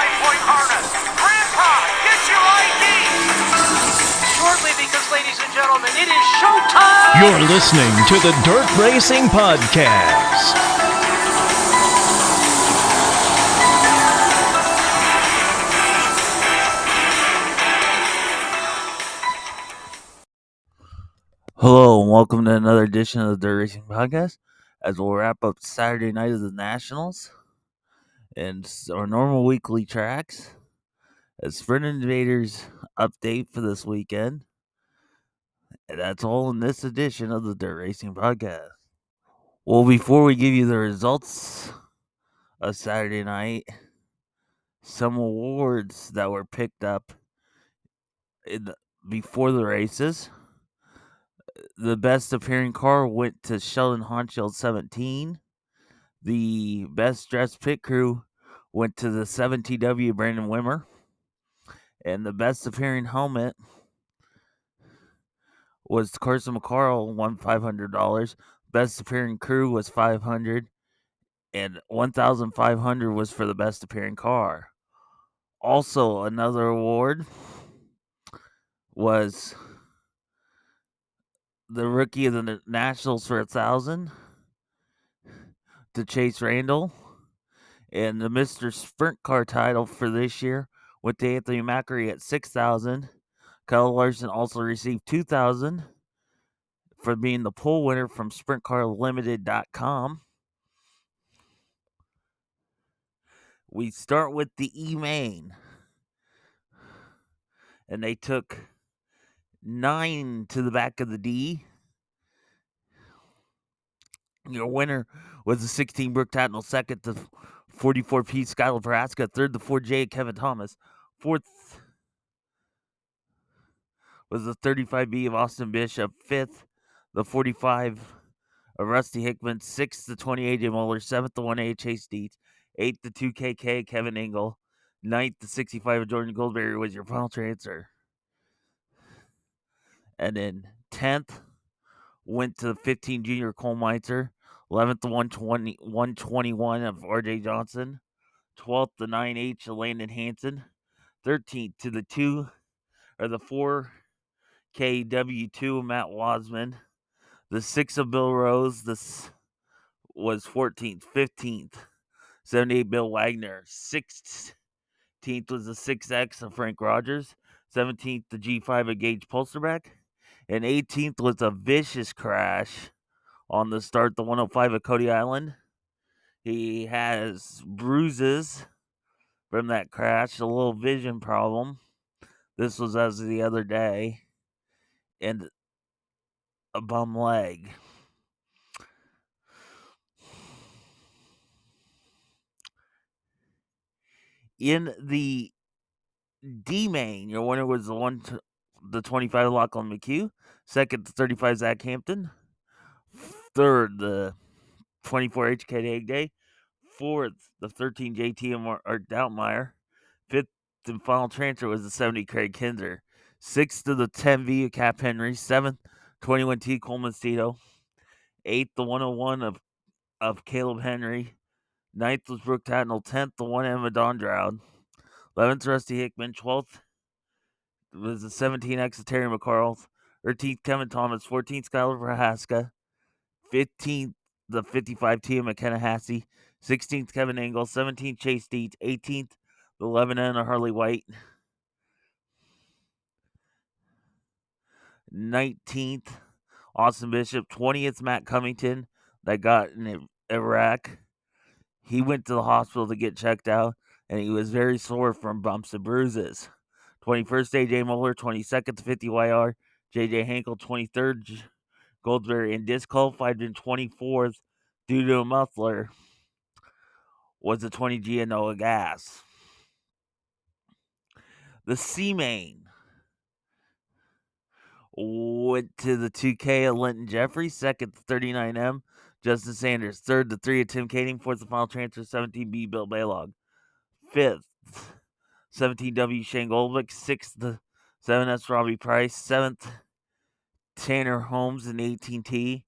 9-point harness. Grandpa, get your ID. Shortly, because, ladies and gentlemen, it is showtime. You're listening to the Dirt Racing Podcast. Hello, and welcome to another edition of the Dirt Racing Podcast. As we'll wrap up Saturday night of the Nationals and our normal weekly tracks, a Sprint Invaders update for this weekend. And that's all in this edition of the Dirt Racing Podcast. Well, before we give you the results of Saturday night, some awards that were picked up before the races. The best appearing car went to Sheldon Hanschild 17. The best dressed pit crew went to the 7TW Brandon Wimmer. And the best appearing helmet was Carson McCarl, won $500. Best appearing crew was $500. And $1,500 was for the best appearing car. Also, another award was the Rookie of the Nationals for 1,000 to Chase Randall. And the Mr. Sprint Car title for this year went to Anthony Macri at 6,000. Kyle Larson also received 2,000 for being the pole winner from SprintCarLimited.com. We start with the E-Main. And they took 9 to the back of the D. Your winner was the 16 Brooke Tatnell, second the 44 P Skylar Paraska, third the 4J Kevin Thomas, fourth was the 35B of Austin Bishop, fifth the 45 of Rusty Hickman, sixth the 28 of Muller, seventh the 1A Chase Dietz, eighth the 2KK Kevin Engel, ninth the 65 of Jordan Goldberry was your final transfer. And then 10th went to the 15 Junior Cole Meitzer, 11th the 121 of RJ Johnson, 12th the 9H of Landon Hansen, 13th to the 4KW2 of Matt Wasman, the 6 of Bill Rose, this was 14th, 15th, 78 Bill Wagner, 16th was the 6X of Frank Rogers, 17th the G5 of Gage Polsterbeck, and 18th was a vicious crash on the start, the 105 of Cody Island. He has bruises from that crash, a little vision problem. This was as of the other day. And a bum leg. In the D main, your winner was the 25 Lachlan McHugh, second the 35 Zach Hampton, third the 24 HK Egg Day, fourth the 13 JT Art Doubtmeyer, fifth and final transfer was the 70 Craig Kinzer, sixth to the 10V of Cap Henry, seventh 21T Coleman Cito, eighth the 101 of Caleb Henry, ninth was Brooke Tatnell, 10th the 1M of Don Dowd, 11th Rusty Hickman, 12th was the 17X of Terry McCarl, 13th Kevin Thomas, 14th Skylar Prohaska, 15th the 55T of McKenna Hassey, 16th Kevin Engel, 17th Chase Dietz, 18th the 11N of Harley White, 19th Austin Bishop, 20th Matt Covington that got in Iraq. He went to the hospital to get checked out, and he was very sore from bumps and bruises. 21st, AJ Muller, 22nd to 50YR, JJ Hankel, 23rd, Goldsberry, and disqualified in 24th due to a muffler was the 20G of Noah Gas. The C-Main went to the 2K of Linton Jeffrey, second to 39M, Justin Sanders, third to 3 of Tim Kading, fourth the final transfer, 17B Bill Baylog, fifth 17W Shane Goldvick, sixth the 7S Robbie Price, seventh Tanner Holmes in 18T,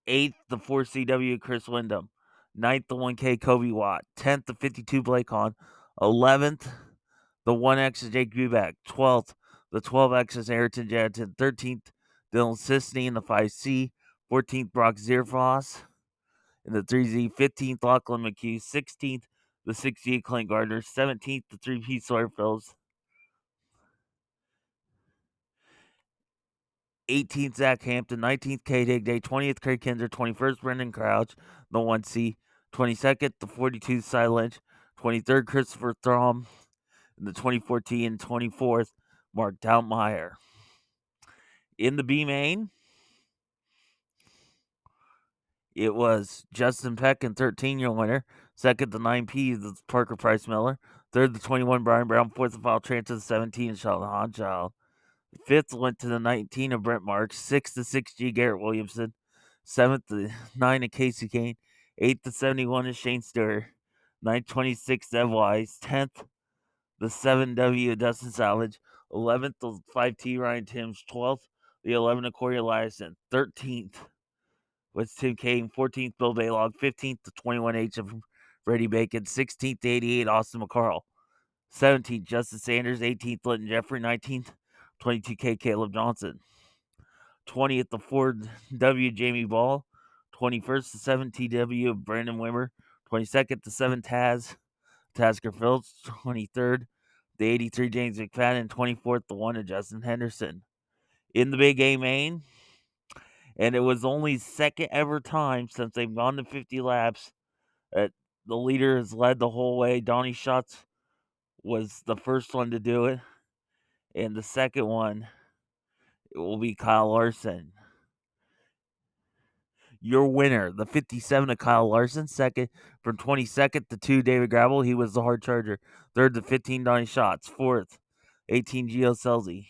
eighth the 4CW Chris Wyndham, ninth the 1K Kobe Watt, 10th the 52 Blake Hahn, 11th, the 1X is Jake Buback. 12th, the 12X is Ayrton Jansen. 13th, Dylan Sisney in the 5C. 14th, Brock Zierfoss in the 3Z. 15th, Lachlan McHugh. 16th, the 6G, Clint Gardner. 17th, the 3P Sawyer Phillips. 18th, Zach Hampton. 19th, Kate Higday. 20th, Craig Kinzer. 21st, Brendan Crouch, the 1C. 22nd, the 42th, Cy Lynch. 23rd, Christopher Throm. In the 24T and 24th, Mark Doutmeyer. In the B main, it was Justin Peck and 13-year winner. Second, the 9P, the Parker Price Miller. Third, the 21, Brian Brown. Fourth, the final transfer, the 17, Sheldon Hodchild. Fifth went to the 19 of Brent Marks. Sixth, the 6G, Garrett Williamson. Seventh, the 9 of Casey Kane. Eighth, the 71 is Shane Stewart. 9th, 26, Ev Wise. 10th, the 7W, Dustin Salvage. 11th, the 5T, Ryan Timms. 12th, the 11 of Corey Eliason. 13th was Tim Kane. 14th, Bill Baylog. 15th, the 21H of Freddie Bacon. 16th, the 88, Austin McCarl. 17th, Justin Sanders. 18th, Linton Jeffrey. 19th, 22K, Caleb Johnson. 20th, the 4W, Jamie Ball. 21st, the 7TW of Brandon Wimmer. 22nd, the 7 Tasker Phillips. 23rd, the 83, James McFadden. 24th, the 1 of Justin Henderson. In the Big A main, and it was only second ever time since they've gone to 50 laps that the leader has led the whole way. Donnie Schatz was the first one to do it, and the second one, it will be Kyle Larson. Your winner, the 57 of Kyle Larson. Second, from 22nd to 2, David Gravel. He was the hard charger. Third, the 15, Donnie Schatz. Fourth, 18, Gio Selzy.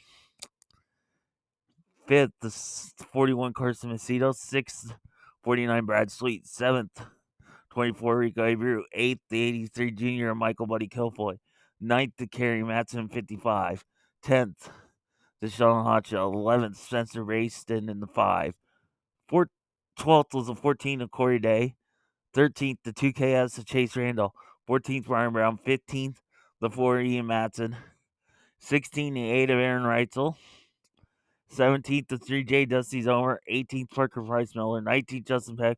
Fifth, the 41, Carson Macedo. Sixth, 49, Brad Sweet. Seventh, 24, Rico Abreu. Eighth, the 83, Junior, Michael Buddy Kilfoy. Ninth, the Kerry Matson, 55. 10th, the Sheldon Hotshell. 11th, Spencer Rayston in the 5. 12th was the 14 of Corey Day. 13th, the 2KS of Chase Randall. 14th, Ryan Brown. 15th, the 4 Ian Matson. 16th, the 8 of Aaron Reitzel. 17th, the 3J Dusty Zomer. 18th, Parker Price Miller. 19th, Justin Peck.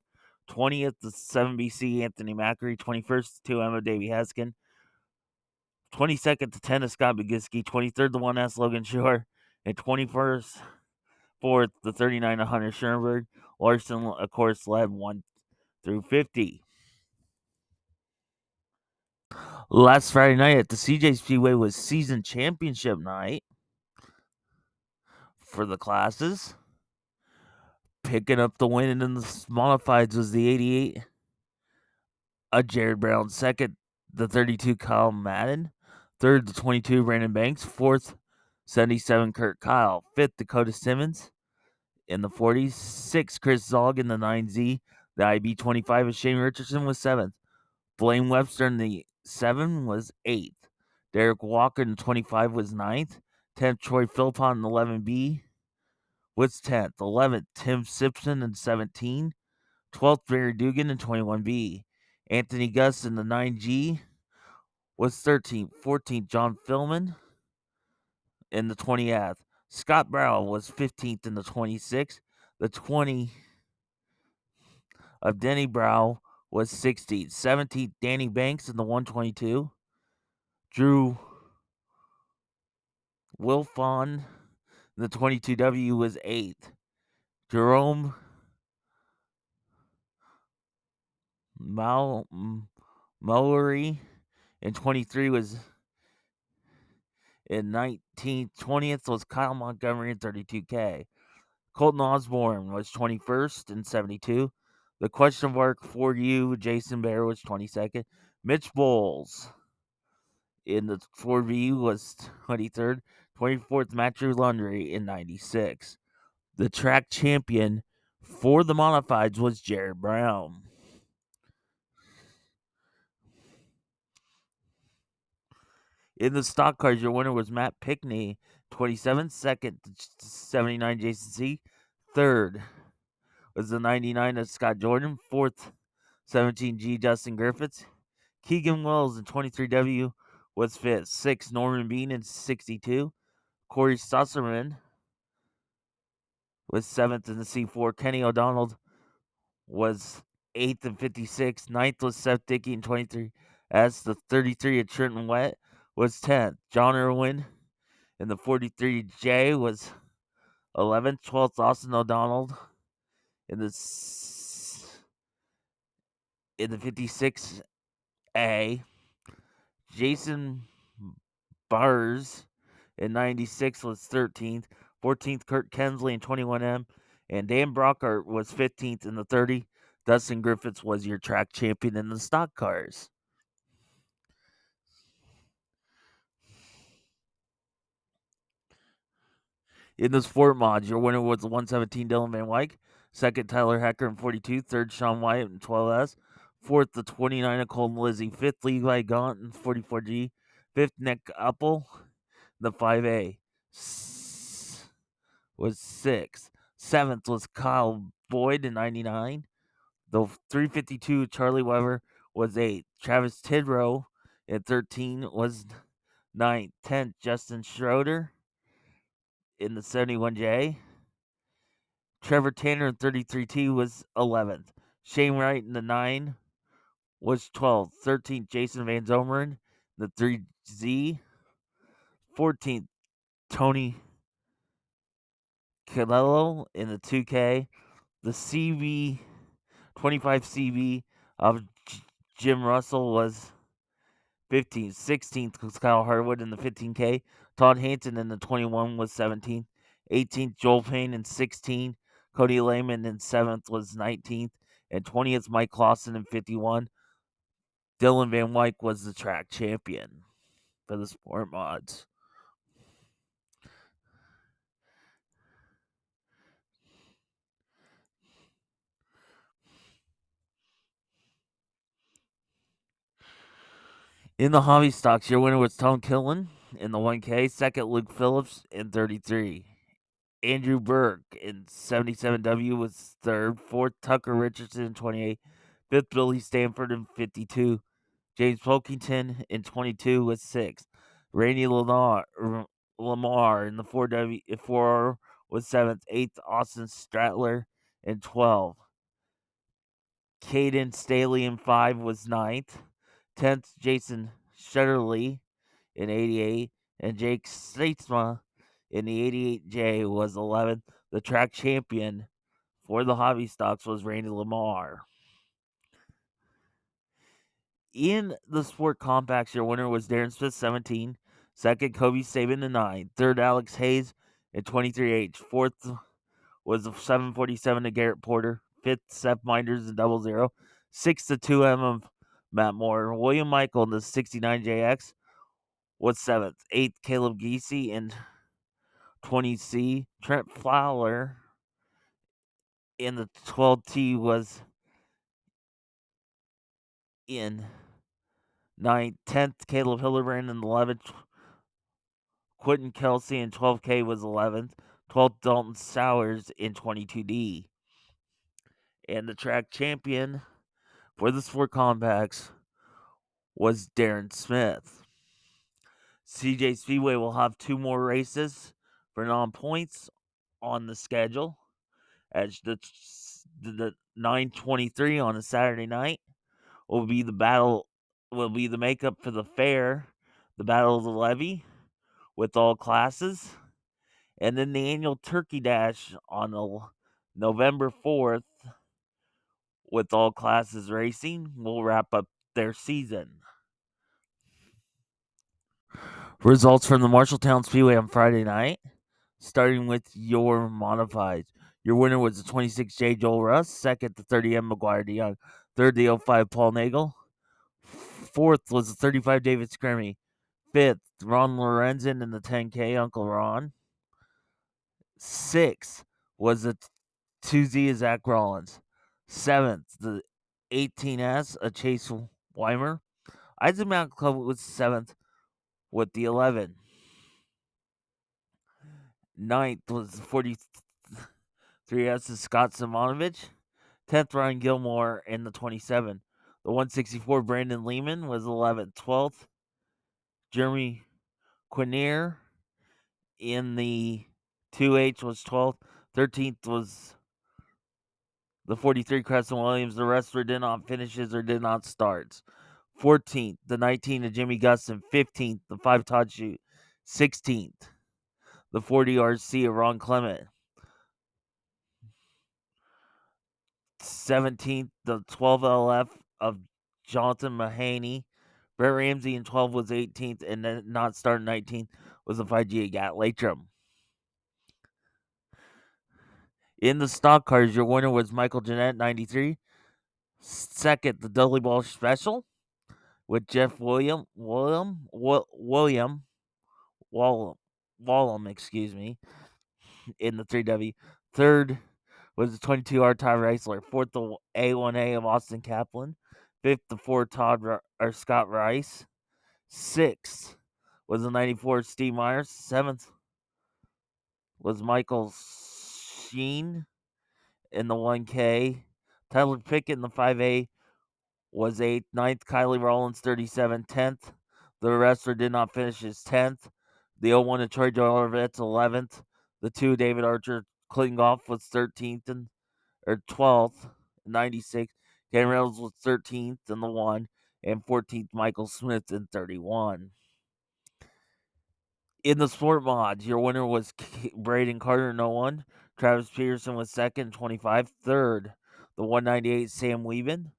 20th, the 7BC Anthony Macri. 21st, 2 Emma Davey Heskin. 22nd, the 10 of Scott Bogiski. 23rd, the 1S Logan Shore. And 21st, 4th, the 39 of Hunter Schoenberg. Larson, of course, led 1 through 50. Last Friday night at the CJ Speedway was season championship night for the classes. Picking up the win in the modifieds was the 88 of Jared Brown. Second, the 32 Kyle Madden. Third, the 22 Brandon Banks. Fourth, 77 Kurt Kyle. Fifth, Dakota Simmons in the 40s. Sixth, Chris Zog in the 9Z. The IB25 of Shane Richardson was 7th. Blaine Webster in the 7 was 8th. Derek Walker in the 25 was 9th. 10th, Troy Philpott in the 11B was 10th. 11th, Tim Simpson in 17. 12th, Barry Dugan in 21B. Anthony Gus in the 9G was 13th. 14th, John Philman in the 20th. Scott Brown was 15th in the 26th. The 20 of Denny Brow was 16th. 17th, Danny Banks in the 122. Drew Wilfon in the 22W was 8th. Jerome Mallory in 23 was in 19th. 20th was Kyle Montgomery in 32K. Colton Osborne was 21st in 72. The question mark for you, Jason Bear, was 22nd. Mitch Bowles in the 4V was 23rd. 24th, Matthew Lundry in 96. The track champion for the modifieds was Jared Brown. In the stock cars, your winner was Matt Pickney, 27th. Second, 79 Jason C. Third was the 99 of Scott Jordan. Fourth, 17G Justin Griffiths. Keegan Wells in 23W was 5th. 6th, Norman Bean in 62. Corey Susserman was 7th in the C4. Kenny O'Donnell was 8th in 56. 9th was Seth Dickey in 23. As the 33 at Trenton Wet was 10th. John Irwin in the 43J was 11th. 12th, Austin O'Donnell in the 56A. Jason Bars in 96 was 13th. 14th, Kurt Kensley in 21M. And Dan Brockhart was 15th in the 30. Dustin Griffiths was your track champion in the stock cars. In the sport mods, your winner was the 117 Dylan Van Wyck. Second, Tyler Hecker in 42. Third, Sean Wyatt in 12S. Fourth, the 29 Nicole and Lizzie. Fifth, Levi Gaunt in 44G. Fifth, Nick Uppel, the 5A. Was 6th. 7th was Kyle Boyd in 99. The 352 Charlie Weber was 8th. Travis Tidrow at 13 was 9th. 10th, Justin Schroeder in the 71J. Trevor Tanner in 33T was 11th. Shane Wright in the 9 was 12th. 13th, Jason Van Zomeren, the 3Z. 14th, Tony Calello in the 2K. The CB 25 CB of Jim Russell was 15th. 16th was Kyle Harwood in the 15K. Todd Hanson in the 21 was 17th. 18th, Joel Payne in 16. Cody Lehman in 7th was 19th. And 20th, Mike Clausen in 51. Dylan Van Wyck was the track champion for the sport mods. In the hobby stocks, your winner was Tom Killen in the 1K. Second, Luke Phillips in 33. Andrew Burke in 77W was third. Fourth, Tucker Richardson in 28. Fifth, Billy Stanford in 52. James Pilkington in 22 was sixth. Randy Lamar in the 4 was seventh. Eighth, Austin Stratler in 12. Caden Staley in 5 was ninth. 10th, Jason Shutterly in 88. And Jake Statesma in the 88J was 11th. The track champion for the hobby stocks was Randy Lamar. In the sport compacts, your winner was Darren Smith, 17. Second, Kobe Saban, in 9. Third, Alex Hayes at 23H. Fourth was the 747 to Garrett Porter. Fifth, Seth Minders in 00. Sixth, the 2M of Matt Moore. William Michael in the 69JX was 7th. Eighth, Caleb Giese in 20C. Trent Fowler in the 12T was in 9th. 10th, Caleb Hildebrand in 11th. Quentin Kelsey in 12K was 11th. 12th, Dalton Sowers in 22D. And the track champion for the sport compacts was Darren Smith. CJ Speedway will have 2 more races for non-points on the schedule. As the 9:23 on a Saturday night will be the makeup for the fair, the Battle of the Levee with all classes. And then the annual Turkey Dash on November 4th with all classes racing will wrap up their season. Results from the Marshalltown Speedway on Friday night, starting with your modifieds. Your winner was the 26J Joel Russ. Second, the 30M McGuire DeYoung. Third, the 05 Paul Nagel. Fourth was the 35 David Scrimmy. Fifth, Ron Lorenzen in the 10K, Uncle Ron. Sixth was the 2Z of Zach Rollins. Seventh, the 18S of Chase Weimer. Isaac Mountain Club was 7th with the 11. Ninth was the 43S of Scott Simonovich. 10th, Ryan Gilmore in the 27. The 164 Brandon Lehman was 11th. 12th, Jeremy Quinier. In the 2H was 12th. 13th was the 43 Crescent Williams. The rest were did not finishes or did not starts. 14th, the 19 of Jimmy Gustin. 15th, the 5 Todd Shoot. 16th, the 40 RC of Ron Clement. 17th, the 12 LF of Jonathan Mahaney. Brett Ramsey in 12 was 18th, and then not starting 19th was the 5G Gat Latrim. In the stock cars, your winner was Michael Jeanette, 93. Second, the Dudley Ball Special with Jeff Wallum, excuse me, in the 3W. Third was the 22R Todd Reisler. Fourth, the A1A of Austin Kaplan. Fifth, the 4 Scott Rice. Sixth was the 94 Steve Myers. Seventh was Michael Sheen in the 1K. Tyler Pickett in the 5A was 8th. 9th, Kylie Rollins, 37. 10th, the wrestler did not finish his 10th. The 01 Detroit Dorvets, 11th. The 2 David Archer Klingoff was 13th or 12th, 96. Ken Reynolds was 13th in the 1, and 14th Michael Smith in 31. In the sport mods, your winner was Braden Carter, no one. Travis Peterson was second, 25. Third, the 198 Sam Weeben.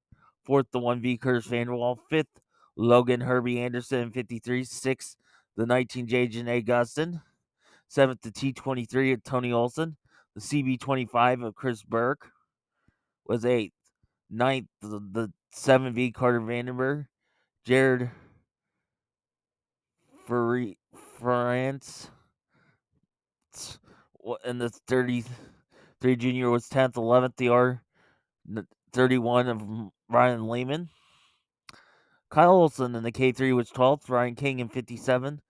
Fourth, the 1V Curtis Vanderwall. Fifth, Logan Herbie Anderson, 53. Sixth, the 19J Janae Gustin. Seventh, the T23 of Tony Olson. The CB25 of Chris Burke was eighth. Ninth, the 7V Carter Vandenberg. Jared France. And the 33 junior was 10th. 11th, the R31 of Ryan Lehman. Kyle Olson in the K3 was 12th. Ryan King in 57.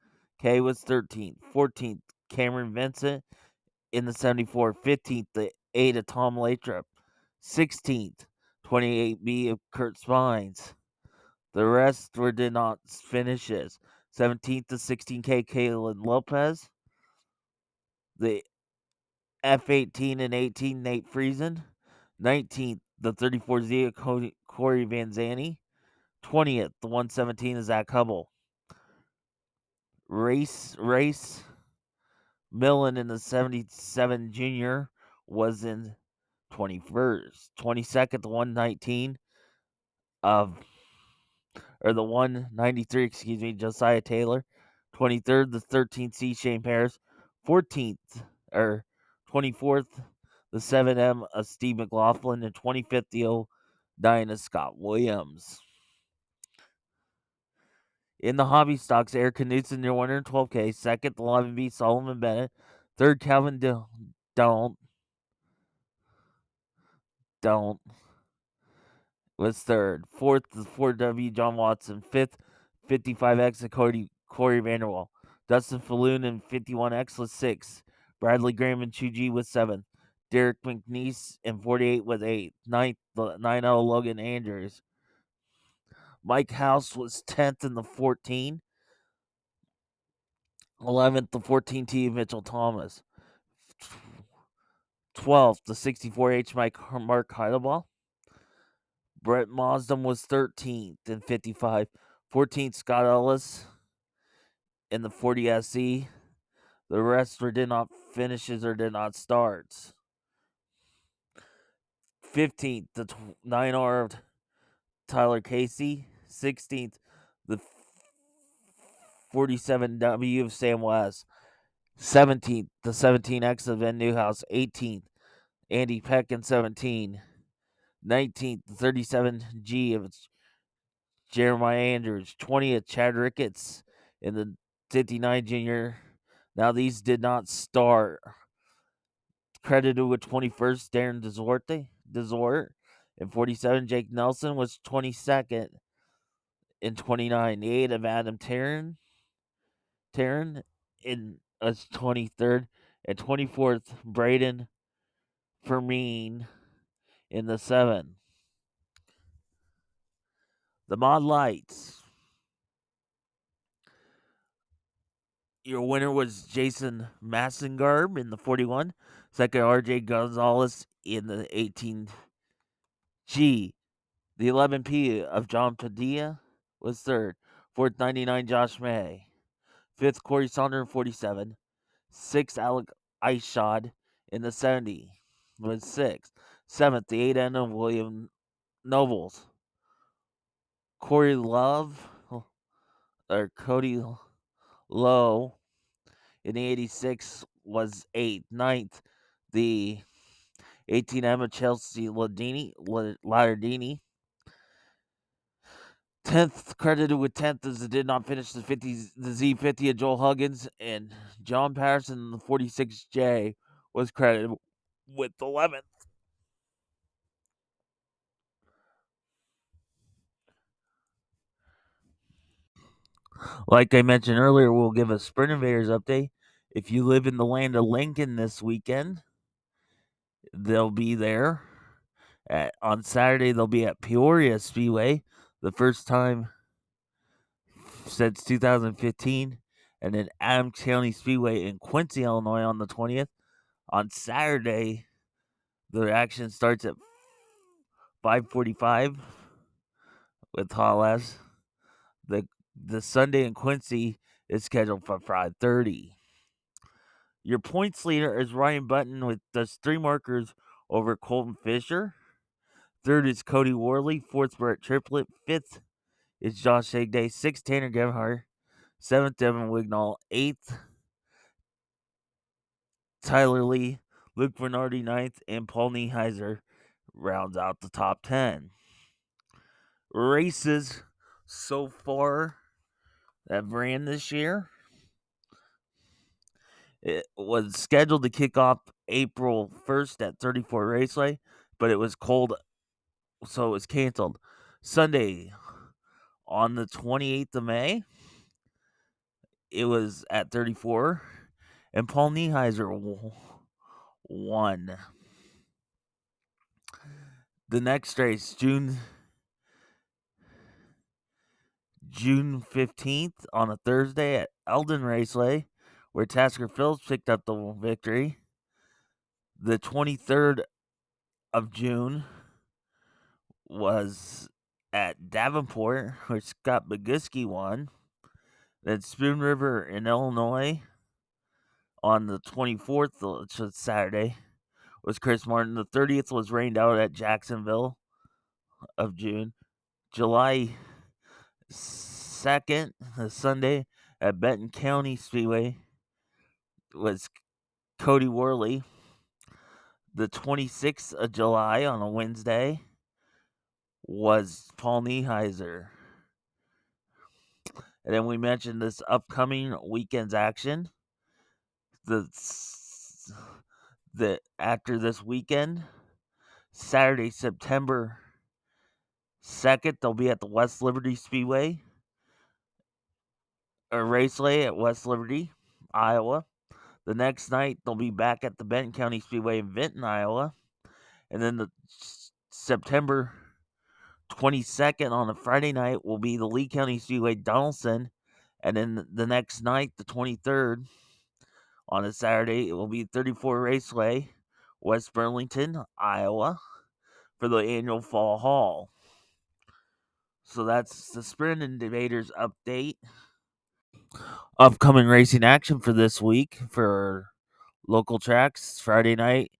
K was 13th. 14th, Cameron Vincent in the 74. 15th, the 8 of Tom Lathrop. 16th, 28B of Kurt Spines. The rest did not finishes. 17th to 16K, Kalen Lopez. The F18 and 18, Nate Friesen. 19th, the 34Z of Corey Van Zanny. 20th, the 117 is Zach Hubble. Race Millen in the 77 junior was in 21st. 22nd, the 119 of, or the 193, excuse me, Josiah Taylor. 23rd, the 13th C Shane Paris. 14th, or 24th, the 7M of Steve McLaughlin, and 25th, the 09 of Scott Williams. In the hobby stocks, Eric Knudsen, your winner, 12K. Second, the 11B, Solomon Bennett. Third, Calvin Don't was third. Fourth, the 4W, John Watson. Fifth, 55X of Corey Vanderwall. Dustin Falloon in 51X was sixth. Bradley Graham and Chuji was seventh. Derek McNeese in 48 was eighth. Ninth, the 9L Logan Andrews. Mike House was 10th in the 14. 11th, the 14T Mitchell Thomas. 12th, the 64H Mark Heidelbaugh. Brett Mosdom was 13th in 55. 14th, Scott Ellis in the 40 SE. The rest did not finishes or did not starts. 15th, the 9R of Tyler Casey. 16th, the 47W of Sam West. 17th, the 17X of Ben Newhouse. 18th, Andy Peck in 17. 19th, the 37G of Jeremiah Andrews. 20th, Chad Ricketts in the 59 junior. Now these did not start. Credited with 21st, Darren Desort. And 47, Jake Nelson was 22nd in 29. The 8 of Adam Taryn in 23rd. And 24th, Braden Fermin in the 7. The mod lights. Your winner was Jason Massengarb in the 41. Second, RJ Gonzalez in the 18G. The 11P of John Padilla was third. Fourth, 99, Josh May. Fifth, Corey Saunders in 47. Sixth, Alec Ishod in the 70 was sixth. Seventh, the 8N of William Nobles. Corey Love, or Cody Lowe in the 86 was eighth. Ninth, the 18M of Chelsea Lardini. 10th, credited with 10th as it did not finish the Z50 of Joel Huggins, and John Patterson in the 46J was credited with 11th. Like I mentioned earlier, we'll give a Sprint Invaders update. If you live in the land of Lincoln this weekend, they'll be there. On Saturday, they'll be at Peoria Speedway, the first time since 2015, and then Adams County Speedway in Quincy, Illinois on the 20th. On Saturday, the action starts at 5:45 with Halas. The Sunday in Quincy is scheduled for 5:30. Your points leader is Ryan Button with just 3 markers over Colton Fisher. Third is Cody Worley. Fourth, Brett Triplett. Fifth is Josh Hagday. Sixth, Tanner Gebhardt. Seventh, Devin Wignall. Eighth, Tyler Lee. Luke Bernardi, ninth, and Paul Nieheiser rounds out the top 10. Races so far that ran this year. It was scheduled to kick off April 1st at 34 Raceway, but it was cold, so it was canceled. Sunday, on the 28th of May, it was at 34, and Paul Nieheiser won. The next race, June 15th, on a Thursday at Eldon Raceway, where Tasker Phillips picked up the victory. The 23rd of June was at Davenport, where Scott Boguski won. Then Spoon River in Illinois on the 24th, which was Saturday, was Chris Martin. The 30th was rained out at Jacksonville of June. July 2nd, the Sunday, at Benton County Speedway was Cody Worley. The 26th of July on a Wednesday was Paul Nieheiser. And then we mentioned this upcoming weekend's action. The after this weekend, Saturday, September 2nd, they'll be at the West Liberty Speedway, or Raceway at West Liberty, Iowa. The next night, they'll be back at the Benton County Speedway in Vinton, Iowa. And then the September 22nd on a Friday night will be the Lee County Speedway, Donaldson. And then the next night, the 23rd, on a Saturday, it will be 34 Raceway, West Burlington, Iowa, for the annual Fall Haul. So that's the Sprint Invaders update. Upcoming racing action for this week for local tracks. Friday night,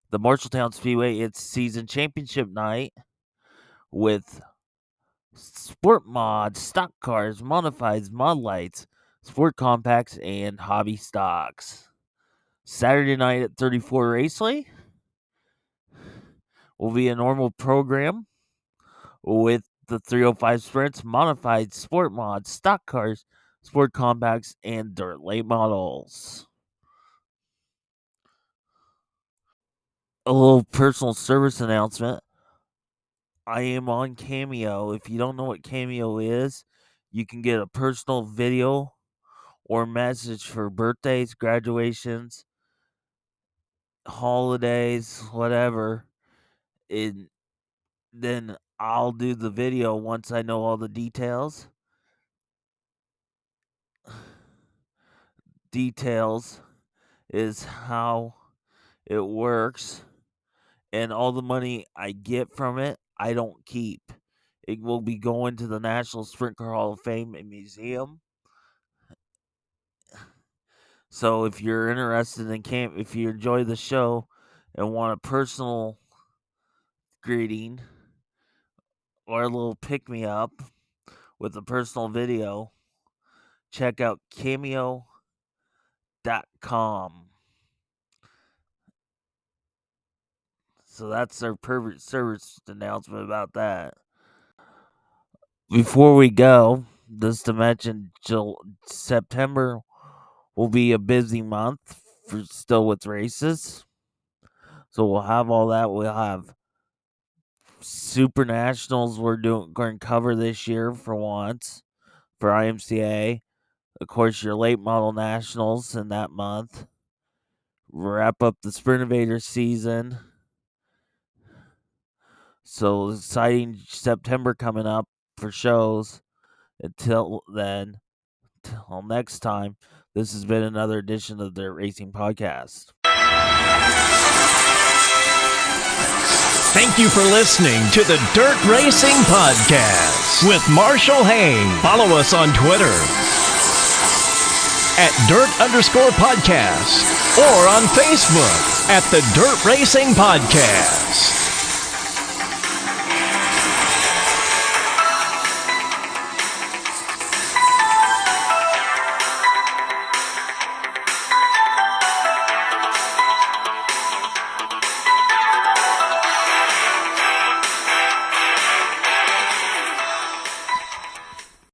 the Marshalltown Speedway, it's season championship night with sport mods, stock cars, modifieds, mod lights, sport compacts, and hobby stocks. Saturday night at 34 Raceway will be a normal program with the 305 sprints, modified sport mods, stock cars, sport compacts, and dirt late models. A little personal service announcement. I am on Cameo. If you don't know what Cameo is, you can get a personal video or message for birthdays, graduations, holidays, whatever. And then I'll do the video once I know all the details. details is how it works, and all the money I get from it, I don't keep. It will be going to the National Sprint Car Hall of Fame and Museum. So if you're interested in if you enjoy the show and want a personal greeting or a little pick me up with a personal video, check out cameo.com. So that's our pervert service announcement about that. Before we go, just to mention, September will be a busy month for still with races. So we'll have all that. We'll have Super Nationals we're going to cover this year for once for IMCA. Of course, your late model nationals in that month. Wrap up the Sprint Invader season. So exciting September coming up for shows. Until then, till next time, this has been another edition of the Racing Podcast. Thank you for listening to the Dirt Racing Podcast with Marshall Hain. Follow us on Twitter at Dirt_podcast or on Facebook at the Dirt Racing Podcast.